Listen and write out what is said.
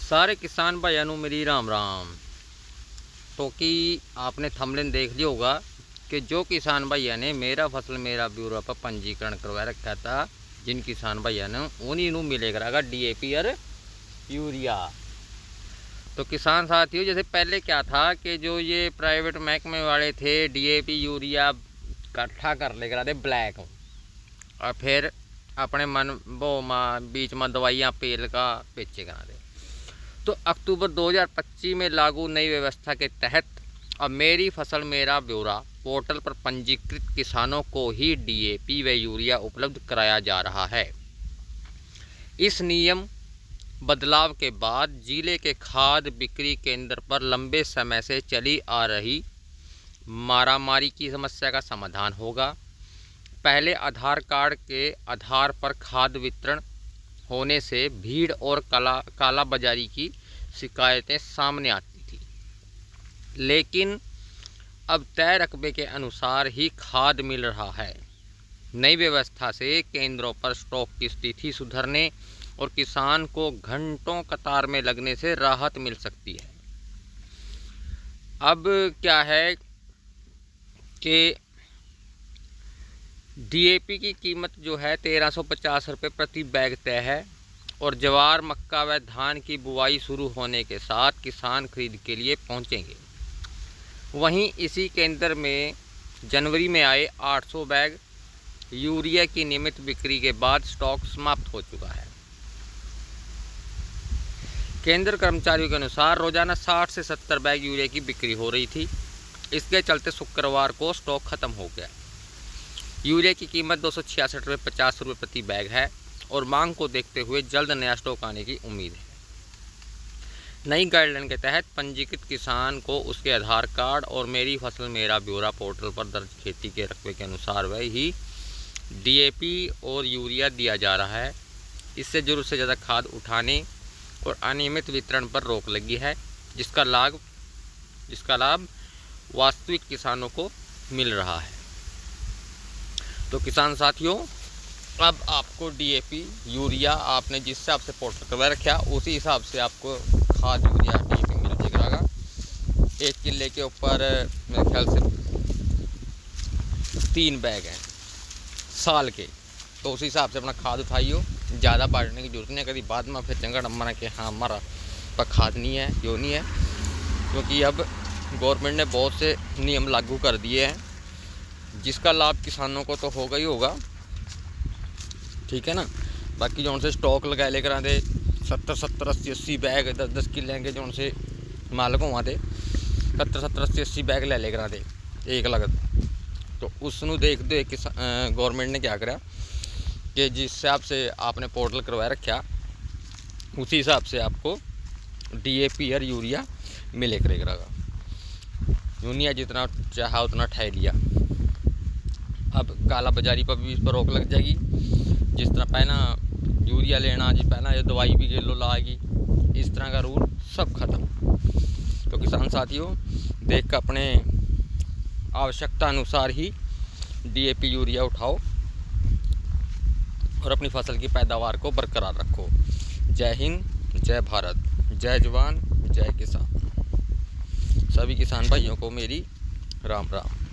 सारे किसान भाइयों नूं मेरी राम राम। तो कि आपने थंबनेल देख लिया होगा कि जो किसान भैया ने मेरा फसल मेरा ब्यूरो पर पंजीकरण करवा रखा था, जिन किसान भैया ने उन्हीं नूं मिलेगा DAP और यूरिया। तो किसान साथियों, जैसे पहले क्या था कि जो ये प्राइवेट महकमे वाले थे DAP यूरिया इकट्ठा कर लेकर आते ब्लैक, और फिर अपने मन वो बीच में दवाइयाँ पेल का बेचे करा दे। तो अक्टूबर 2025 में लागू नई व्यवस्था के तहत अब मेरी फसल मेरा ब्यौरा पोर्टल पर पंजीकृत किसानों को ही DAP व यूरिया उपलब्ध कराया जा रहा है। इस नियम बदलाव के बाद जिले के खाद बिक्री केंद्र पर लंबे समय से चली आ रही मारामारी की समस्या का समाधान होगा। पहले आधार कार्ड के आधार पर खाद वितरण होने से भीड़ और काला बाजारी की शिकायतें सामने आती थी, लेकिन अब तय रकबे के अनुसार ही खाद मिल रहा है। नई व्यवस्था से केंद्रों पर स्टॉक की स्थिति सुधरने और किसान को घंटों कतार में लगने से राहत मिल सकती है। अब क्या है कि DAP की कीमत जो है 1350 रुपये प्रति बैग तय है, और ज्वार मक्का व धान की बुआई शुरू होने के साथ किसान खरीद के लिए पहुंचेंगे। वहीं इसी केंद्र में जनवरी में आए 800 बैग यूरिया की नियमित बिक्री के बाद स्टॉक समाप्त हो चुका है। केंद्र कर्मचारियों के अनुसार रोजाना 60 से 70 बैग यूरिया की बिक्री हो रही थी। इसके चलते शुक्रवार को स्टॉक खत्म हो गया। यूरिया की कीमत 266.50 रुपये प्रति बैग है, और मांग को देखते हुए जल्द नया स्टॉक आने की उम्मीद है। नई गाइडलाइन के तहत पंजीकृत किसान को उसके आधार कार्ड और मेरी फसल मेरा ब्यौरा पोर्टल पर दर्ज खेती के रकबे के अनुसार वह ही DAP और यूरिया दिया जा रहा है। इससे जरूरत से ज़्यादा खाद उठाने और अनियमित वितरण पर रोक लगी है, जिसका लाभ वास्तविक किसानों को मिल रहा है। तो किसान साथियों, अब आपको DAP यूरिया आपने जिस हिसाब से पोर्टल करवा रखा उसी हिसाब से आपको खाद यूरिया DAP मिल जाएगा। 1 किले के ऊपर मेरे ख्याल से 3 बैग हैं साल के, तो उसी हिसाब से अपना खाद उठाइयो। ज़्यादा बांटने की जरूरत नहीं है, कभी बाद में फिर चंगा नंबर कि हाँ हमारा पर खाद नहीं है, यो नहीं है, क्योंकि अब गवर्नमेंट ने बहुत से नियम लागू कर दिए हैं, जिसका लाभ किसानों को तो होगा ही होगा, ठीक है ना। बाकी जो उनसे स्टॉक लगा लेकर आते 70 80 बैग 10 किले के जो उनसे मालक हुआ थे 70 80 बैग ले लेकर आते एक लागत। तो उसनों देखते गवर्नमेंट ने क्या करा कि जिस हिसाब से आपने पोर्टल करवा रखा उसी हिसाब से आपको DAP और यूरिया मिले करेगा। यूनिया जितना चाहा उतना ठहर लिया। अब काला बाजारी पर भी इस पर रोक लग जाएगी। जिस तरह पहना यूरिया लेना जी पहना ये दवाई भी किलो लाएगी, इस तरह का रूल सब खत्म। तो किसान साथियों, देख कर अपने आवश्यकता अनुसार ही DAP यूरिया उठाओ और अपनी फसल की पैदावार को बरकरार रखो। जय हिंद, जय भारत, जय जवान, जय किसान। सभी किसान भाइयों को मेरी राम राम।